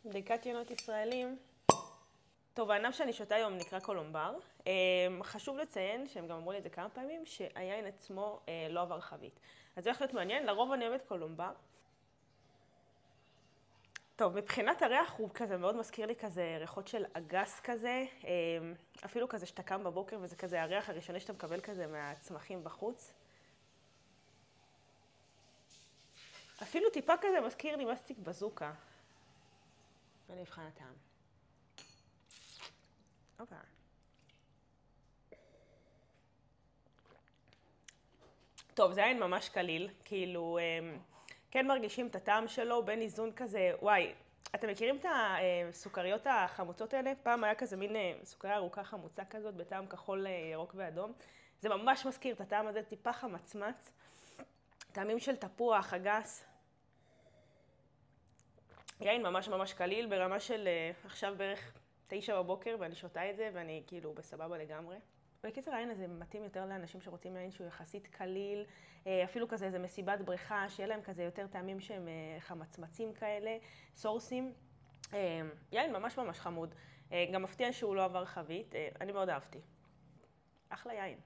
בדיקת ינות ישראלים. טוב, הענב שאני שותה היום נקרא קולומבר. חשוב לציין, שהם גם אמרו לי את זה כמה פעמים, שהיין עצמו לא עבר חבית. אז זה הולך להיות מעניין, לרוב אני אוהבת קולומבר. טוב, מבחינת הריח הוא כזה מאוד מזכיר לי כזה ריחות של אגס כזה, אפילו כזה שאתה קם בבוקר וזה כזה הריח הראשוני שאתה מקבל כזה מהצמחים בחוץ. אפילו טיפה כזה מזכיר לי מסטיק בזוקה. אני אבחן הטעם. אוקיי. טוב, זה עין ממש קליל, כאילו, כן מרגישים את הטעם שלו, בין איזון כזה, וואי, אתם מכירים את הסוכריות החמוצות האלה? פעם היה כזה מין סוכריה ארוכה חמוצה כזאת, בטעם כחול, ירוק ואדום. זה ממש מזכיר את הטעם הזה, טיפה חמצמץ. טעמים של תפוח, אגס. יין ממש ממש קליל, ברמה של עכשיו בערך 9 בבוקר, ואני שותה את זה, ואני כאילו בסבבה לגמרי. בקיצור, העין הזה מתאים יותר לאנשים שרוצים יין שהוא יחסית קליל, אפילו כזה איזה מסיבת בריכה, שיהיה להם כזה יותר טעמים שהם חמצמצים כאלה, סורסים. יין ממש ממש חמוד. גם מפתיע שהוא לא עבר חבית, אני מאוד אהבתי. אחלה יין.